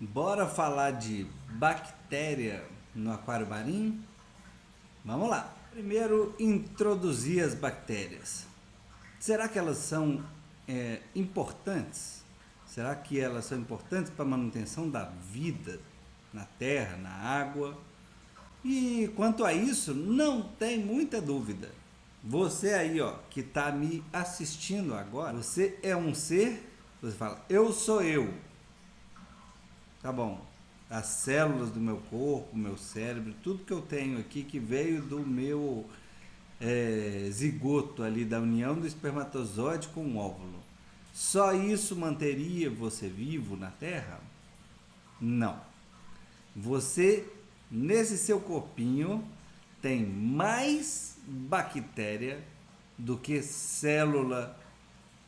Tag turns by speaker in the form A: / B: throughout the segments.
A: Bora falar de bactéria no aquário marinho? Vamos lá. Primeiro, introduzir as bactérias. Será que elas são importantes? Será que elas são importantes para a manutenção da vida na terra, na água? E quanto a isso, não tem muita dúvida. Você aí, ó, que está me assistindo agora, você é um ser, você fala, eu sou eu. Tá bom. As células do meu corpo, meu cérebro, tudo que eu tenho aqui que veio do meu zigoto ali, da união do espermatozoide com o óvulo. Só isso manteria você vivo na Terra? Não. Você, nesse seu corpinho, tem mais bactéria do que célula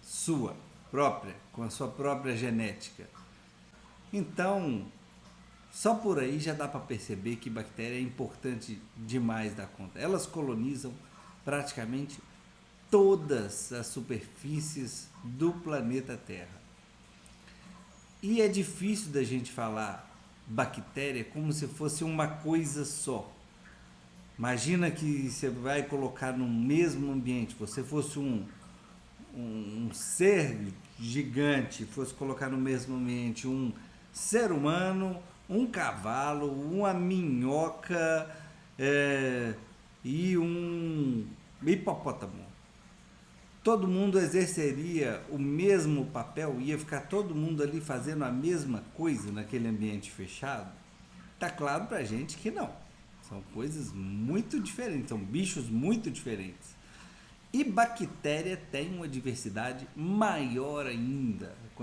A: sua própria, com a sua própria genética. Então, só por aí já dá para perceber que bactéria é importante demais da conta. Elas colonizam praticamente todas as superfícies do planeta Terra. E é difícil da gente falar bactéria como se fosse uma coisa só. Imagina que você vai colocar no mesmo ambiente, você fosse um ser gigante, fosse colocar no mesmo ambiente um ser humano, um cavalo, uma minhoca e um hipopótamo. Todo mundo exerceria o mesmo papel, ia ficar todo mundo ali fazendo a mesma coisa naquele ambiente fechado? Tá claro pra gente que não. São coisas muito diferentes, são bichos muito diferentes. E bactéria tem uma diversidade maior ainda. A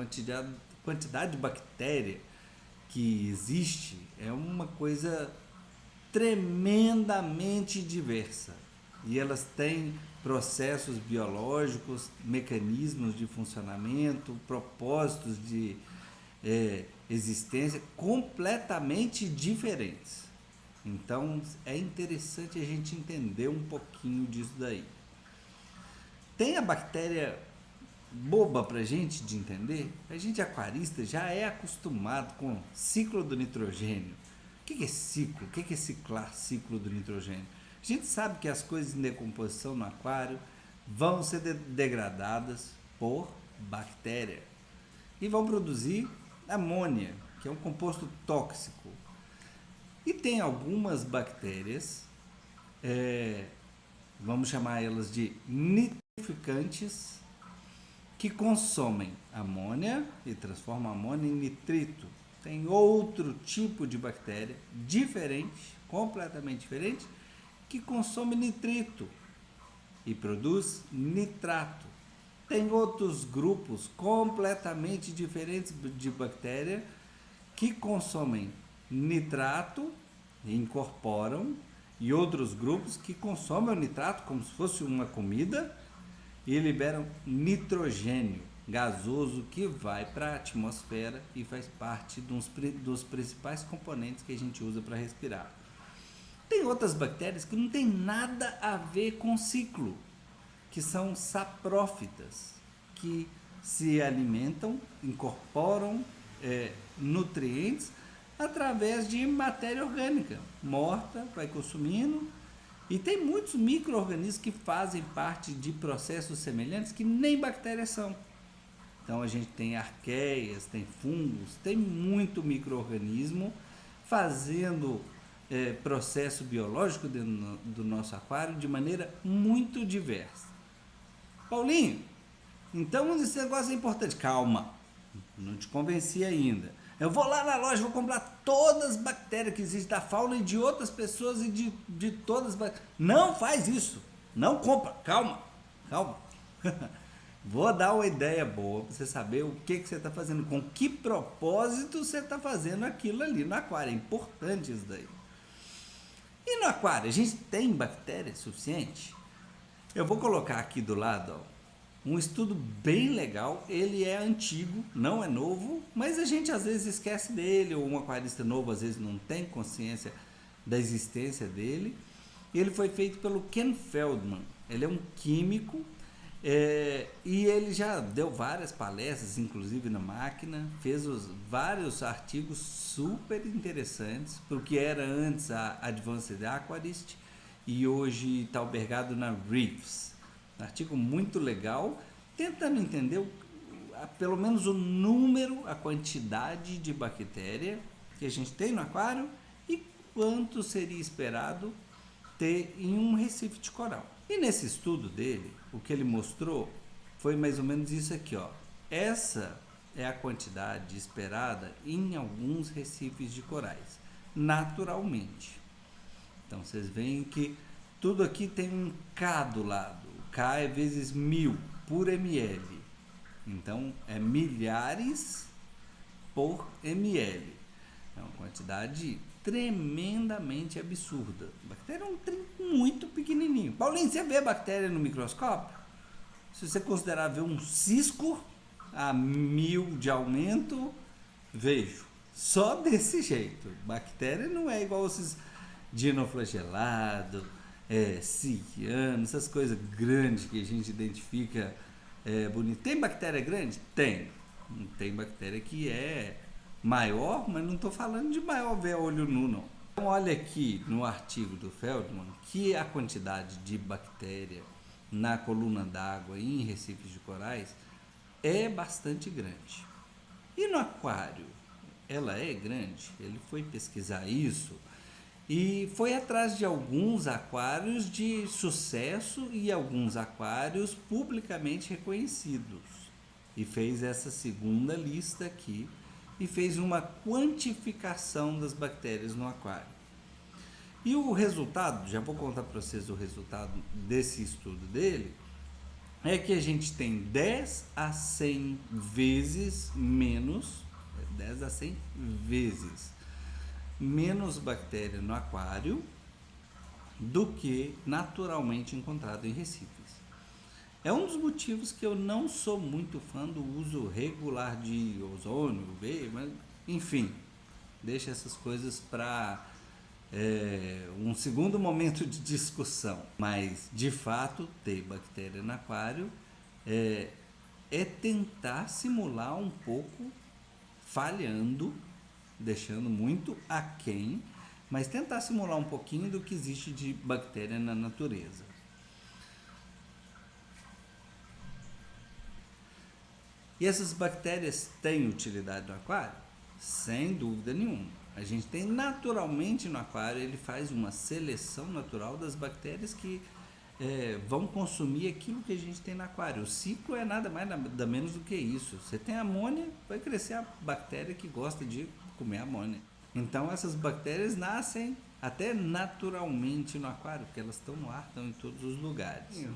A: quantidade de bactéria que existe é uma coisa tremendamente diversa. E elas têm processos biológicos, mecanismos de funcionamento, propósitos de existência completamente diferentes. Então é interessante a gente entender um pouquinho disso daí. Tem a bactéria boba pra gente de entender? A gente aquarista já é acostumado com o ciclo do nitrogênio. O que é ciclo? O que é ciclar ciclo do nitrogênio? A gente sabe que as coisas em decomposição no aquário vão ser degradadas por bactéria e vão produzir amônia, que é um composto tóxico. E tem algumas bactérias, vamos chamar elas de nitrificantes, que consomem amônia e transformam a amônia em nitrito. Tem outro tipo de bactéria diferente, completamente diferente, que consome nitrito e produz nitrato. Tem outros grupos completamente diferentes de bactéria que consomem nitrato e incorporam, e outros grupos que consomem o nitrato como se fosse uma comida e liberam nitrogênio gasoso que vai para a atmosfera e faz parte dos principais componentes que a gente usa para respirar. Tem outras bactérias que não tem nada a ver com ciclo, que são saprófitas, que se alimentam, incorporam nutrientes através de matéria orgânica morta, vai consumindo. E tem muitos micro-organismos que fazem parte de processos semelhantes que nem bactérias são. Então a gente tem arqueias, tem fungos, tem muito micro-organismo fazendo processo biológico dentro do nosso aquário de maneira muito diversa. Paulinho, então esse negócio é importante. Calma, não te convenci ainda. Eu vou lá na loja, vou comprar todas as bactérias que existem da fauna e de outras pessoas e de todas as bactérias. Não faz isso. Não compra. Calma. Calma. Vou dar uma ideia boa para você saber o que você está fazendo, com que propósito você está fazendo aquilo ali no aquário. É importante isso daí. E no aquário, a gente tem bactéria suficiente? Eu vou colocar aqui do lado, ó, um estudo bem legal. Ele é antigo, não é novo, mas a gente às vezes esquece dele, ou um aquarista novo às vezes não tem consciência da existência dele. Ele foi feito pelo Ken Feldman. Ele é um químico E ele já deu várias palestras, inclusive na máquina, fez vários artigos super interessantes, porque era antes a Advanced Aquarist e hoje está albergado na Reefs. Um artigo muito legal, tentando entender pelo menos o número, a quantidade de bactéria que a gente tem no aquário e quanto seria esperado ter em um recife de coral. E nesse estudo dele, o que ele mostrou foi mais ou menos isso aqui, ó. Essa é a quantidade esperada em alguns recifes de corais, naturalmente. Então vocês veem que tudo aqui tem um K do lado. O K é vezes 1000 por ml. Então é milhares por ml. É uma quantidade tremendamente absurda. A bactéria é um trem muito pequenininho. Paulinho, você vê a bactéria no microscópio? Se você considerar ver um cisco a 1000 de aumento, vejo. Só desse jeito. Bactéria não é igual esses dinoflagelado, ciano, essas coisas grandes que a gente identifica bonito. Tem bactéria grande? Tem. Tem bactéria que é maior, mas não estou falando de maior ver a olho nu, não. Então, olha aqui no artigo do Feldman que a quantidade de bactéria na coluna d'água e em recifes de corais é bastante grande. E no aquário, ela é grande? Ele foi pesquisar isso e foi atrás de alguns aquários de sucesso e alguns aquários publicamente reconhecidos. E fez essa segunda lista aqui e fez uma quantificação das bactérias no aquário. E o resultado, já vou contar para vocês o resultado desse estudo dele, é que a gente tem 10 a 100 vezes menos, 10 a 100 vezes menos bactéria no aquário do que naturalmente encontrado em recifes. É um dos motivos que eu não sou muito fã do uso regular de ozônio, mas enfim, deixa essas coisas para um segundo momento de discussão. Mas, de fato, ter bactéria no aquário é tentar simular um pouco, falhando, deixando muito aquém, mas tentar simular um pouquinho do que existe de bactéria na natureza. E essas bactérias têm utilidade no aquário? Sem dúvida nenhuma. A gente tem naturalmente no aquário, ele faz uma seleção natural das bactérias que vão consumir aquilo que a gente tem no aquário. O ciclo é nada mais nada menos do que isso. Você tem amônia, vai crescer a bactéria que gosta de comer amônia. Então essas bactérias nascem até naturalmente no aquário, porque elas estão no ar, estão em todos os lugares.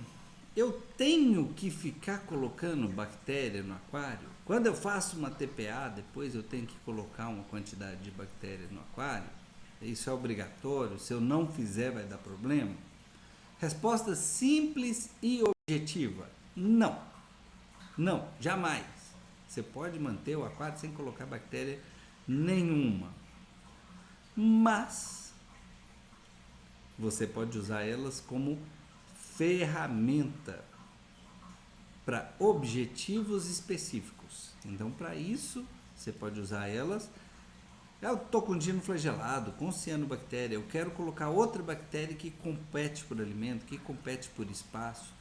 A: Eu tenho que ficar colocando bactéria no aquário? Quando eu faço uma TPA, depois eu tenho que colocar uma quantidade de bactéria no aquário? Isso é obrigatório? Se eu não fizer, vai dar problema? Resposta simples e objetiva: não. Não, jamais. Você pode manter o aquário sem colocar bactéria nenhuma. Mas você pode usar elas como ferramenta para objetivos específicos. Então, para isso, você pode usar elas. Eu estou com dinoflagelado, com cianobactéria, eu quero colocar outra bactéria que compete por alimento, que compete por espaço.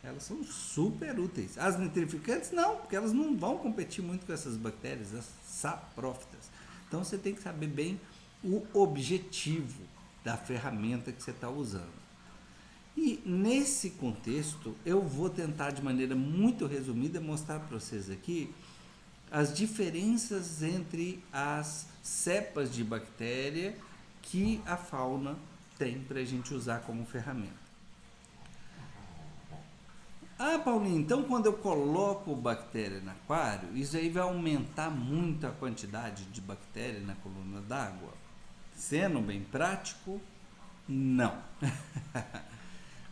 A: Elas são super úteis. As nitrificantes não, porque elas não vão competir muito com essas bactérias, as saprófitas. Então, você tem que saber bem o objetivo da ferramenta que você está usando. E nesse contexto, eu vou tentar de maneira muito resumida mostrar para vocês aqui as diferenças entre as cepas de bactéria que a fauna tem para a gente usar como ferramenta. Ah, Paulinho, então quando eu coloco bactéria no aquário, isso aí vai aumentar muito a quantidade de bactéria na coluna d'água? Sendo bem prático, não.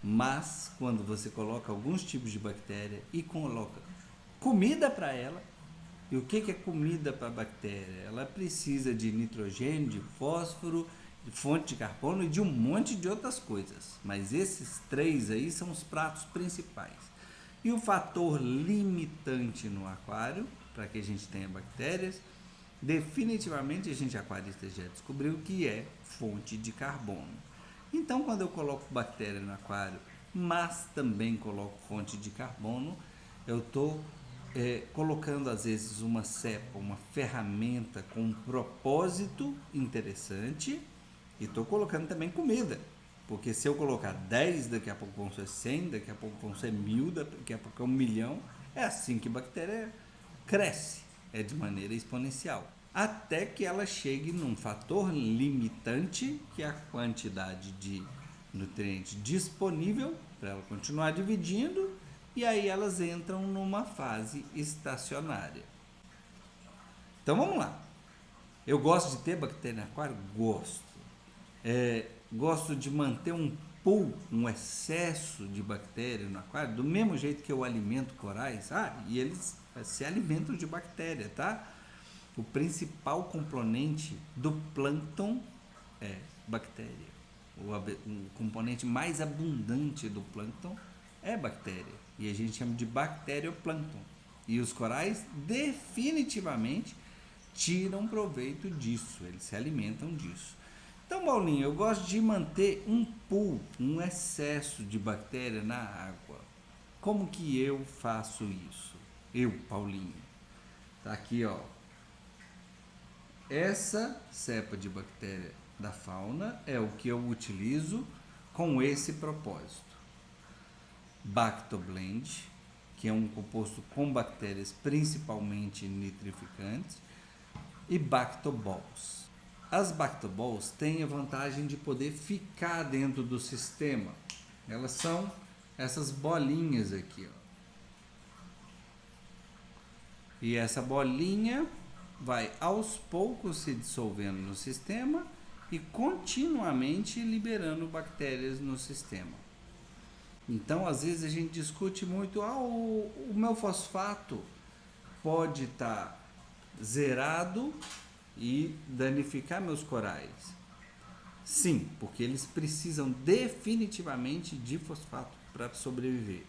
A: Mas quando você coloca alguns tipos de bactéria e coloca comida para ela, e o que é comida para a bactéria? Ela precisa de nitrogênio, de fósforo, de fonte de carbono e de um monte de outras coisas. Mas esses três aí são os pratos principais. E o fator limitante no aquário, para que a gente tenha bactérias, definitivamente a gente aquarista já descobriu que é fonte de carbono. Então, quando eu coloco bactéria no aquário, mas também coloco fonte de carbono, eu estou colocando às vezes uma cepa, uma ferramenta com um propósito interessante, e estou colocando também comida. Porque se eu colocar 10, daqui a pouco vão ser 100, daqui a pouco vão ser 1000, daqui a pouco é 1 milhão. É assim que a bactéria cresce, é de maneira exponencial. Até que ela chegue num fator limitante, que é a quantidade de nutriente disponível para ela continuar dividindo, e aí elas entram numa fase estacionária. Então vamos lá. Eu gosto de ter bactéria no aquário? Gosto. Gosto de manter um pool, um excesso de bactéria no aquário, do mesmo jeito que eu alimento corais. E eles se alimentam de bactéria, tá? O principal componente do plâncton é bactéria. O componente mais abundante do plâncton é bactéria. E a gente chama de bacterioplâncton. E os corais definitivamente tiram proveito disso, eles se alimentam disso. Então, Paulinho, eu gosto de manter um pool, um excesso de bactéria na água. Como que eu faço isso? Eu, Paulinho. Tá aqui, ó. Essa cepa de bactéria da fauna é o que eu utilizo com esse propósito. Bactoblend, que é um composto com bactérias principalmente nitrificantes, e Bactoballs. As Bactoballs têm a vantagem de poder ficar dentro do sistema. Elas são essas bolinhas aqui, ó. E essa bolinha vai aos poucos se dissolvendo no sistema e continuamente liberando bactérias no sistema. Então, às vezes a gente discute muito, o meu fosfato pode estar zerado e danificar meus corais. Sim, porque eles precisam definitivamente de fosfato para sobreviver.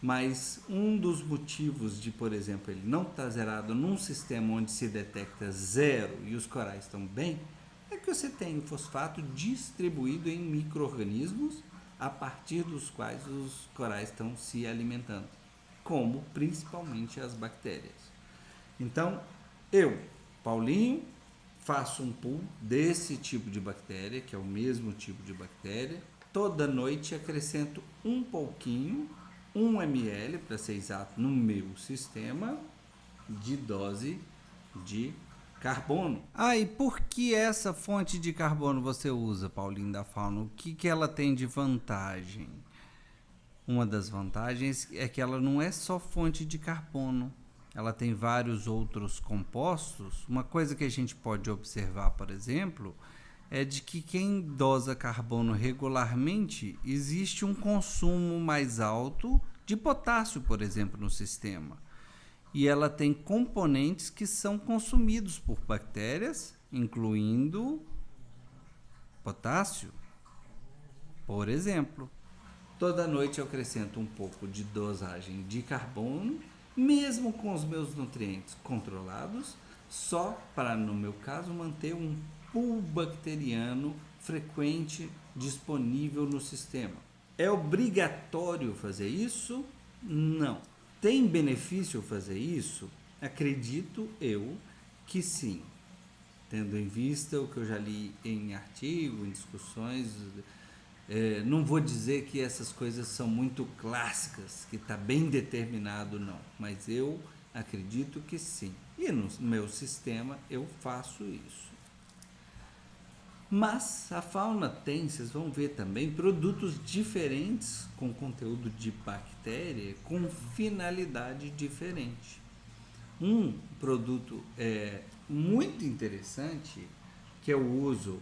A: Mas um dos motivos de, por exemplo, ele não estar zerado num sistema onde se detecta zero e os corais estão bem, é que você tem o fosfato distribuído em micro-organismos a partir dos quais os corais estão se alimentando, como principalmente as bactérias. Então, eu, Paulinho, faço um pool desse tipo de bactéria, que é o mesmo tipo de bactéria. Toda noite acrescento um pouquinho, 1 ml, para ser exato, no meu sistema de dose de carbono. E por que essa fonte de carbono você usa, Paulinho da Fauna? O que ela tem de vantagem? Uma das vantagens é que ela não é só fonte de carbono. Ela tem vários outros compostos. Uma coisa que a gente pode observar, por exemplo, é de que quem dosa carbono regularmente, existe um consumo mais alto de potássio, por exemplo, no sistema. E ela tem componentes que são consumidos por bactérias, incluindo potássio. Por exemplo, toda noite eu acrescento um pouco de dosagem de carbono, mesmo com os meus nutrientes controlados, só para, no meu caso, manter um pool bacteriano frequente disponível no sistema. É obrigatório fazer isso? Não. Tem benefício fazer isso? Acredito eu que sim. Tendo em vista o que eu já li em artigo, em discussões, não vou dizer que essas coisas são muito clássicas, que está bem determinado, não. Mas eu acredito que sim. E no meu sistema eu faço isso. Mas a fauna tem, vocês vão ver também, produtos diferentes com conteúdo de bactéria com finalidade diferente. Um produto muito interessante que eu uso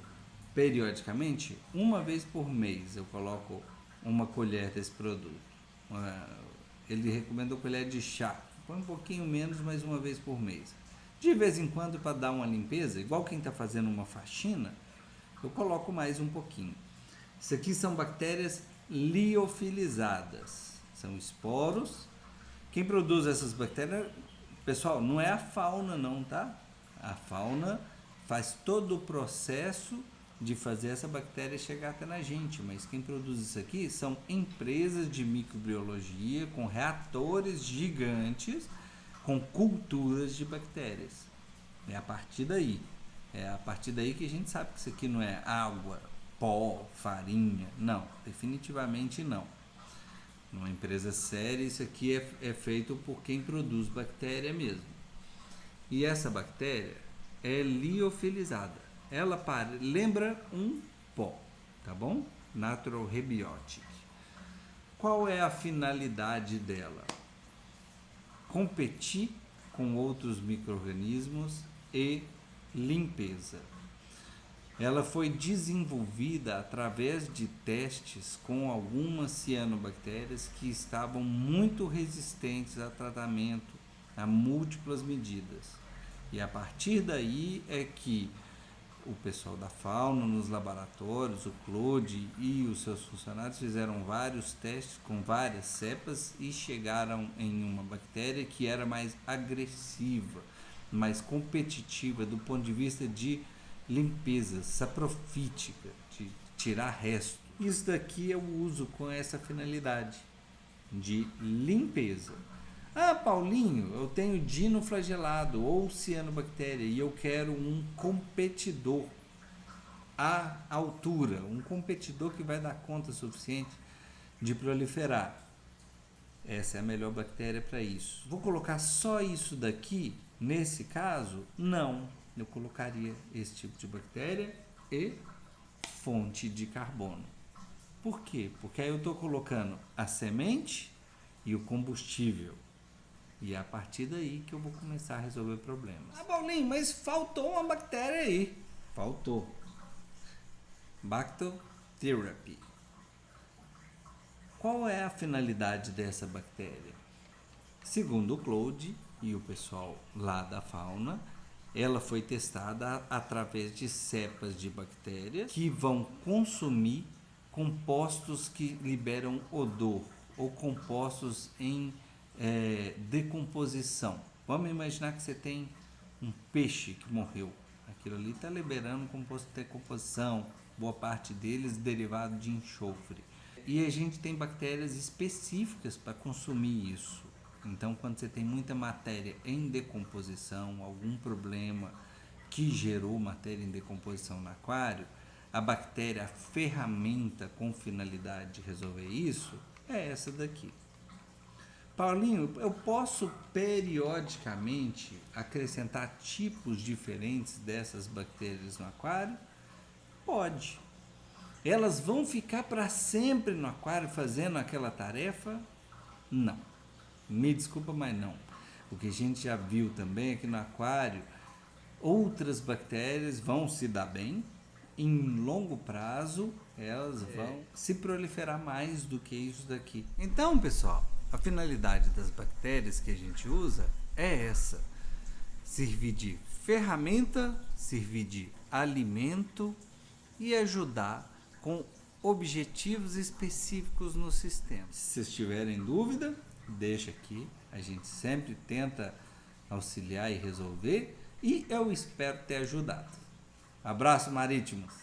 A: periodicamente, uma vez por mês eu coloco uma colher desse produto. Ele recomenda a colher de chá, põe um pouquinho menos, mas uma vez por mês. De vez em quando, para dar uma limpeza, igual quem está fazendo uma faxina, eu coloco mais um pouquinho. Isso aqui são bactérias liofilizadas. São esporos Quem produz essas bactérias, pessoal, não é a fauna não, tá? A fauna faz todo o processo de fazer essa bactéria chegar até na gente, mas quem produz isso aqui são empresas de microbiologia com reatores gigantes, com culturas de bactérias. É a partir daí. É a partir daí que a gente sabe que isso aqui não é água, pó, farinha. Não, definitivamente não. Numa empresa séria, isso aqui é feito por quem produz bactéria mesmo. E essa bactéria é liofilizada. Ela lembra um pó, tá bom? Natural Rebiotic. Qual é a finalidade dela? Competir com outros micro-organismos e limpeza. Ela foi desenvolvida através de testes com algumas cianobactérias que estavam muito resistentes a tratamento a múltiplas medidas. E a partir daí é que o pessoal da fauna nos laboratórios, o Claude e os seus funcionários fizeram vários testes com várias cepas e chegaram em uma bactéria que era mais agressiva, mais competitiva do ponto de vista de limpeza, saprofítica, de tirar resto. Isso daqui eu uso com essa finalidade de limpeza. Ah, Paulinho, eu tenho dinoflagelado ou cianobactéria e eu quero um competidor à altura, um competidor que vai dar conta suficiente de proliferar. Essa é a melhor bactéria para isso. Vou colocar só isso daqui? Nesse caso, não. Eu colocaria esse tipo de bactéria e fonte de carbono. Por quê? Porque aí eu estou colocando a semente e o combustível. E é a partir daí que eu vou começar a resolver problemas. Ah, Paulinho, mas faltou uma bactéria aí. Faltou. Bactotherapy. Qual é a finalidade dessa bactéria? Segundo o Claude e o pessoal lá da fauna, ela foi testada através de cepas de bactérias que vão consumir compostos que liberam odor ou compostos em decomposição. Vamos imaginar que você tem um peixe que morreu. Aquilo ali está liberando composto de decomposição, boa parte deles derivado de enxofre. E a gente tem bactérias específicas para consumir isso. Então, quando você tem muita matéria em decomposição, algum problema que gerou matéria em decomposição no aquário, a bactéria, a ferramenta com finalidade de resolver isso, é essa daqui. Paulinho, eu posso periodicamente acrescentar tipos diferentes dessas bactérias no aquário? Pode. Elas vão ficar para sempre no aquário fazendo aquela tarefa? Não. Me desculpa, mas não. O que a gente já viu também é que no aquário outras bactérias vão se dar bem, em longo prazo elas vão se proliferar mais do que isso daqui. Então, pessoal, a finalidade das bactérias que a gente usa é essa: servir de ferramenta, servir de alimento e ajudar com objetivos específicos no sistema. Se vocês tiverem dúvida, deixa aqui, a gente sempre tenta auxiliar e resolver, e eu espero ter ajudado. Abraço, marítimos!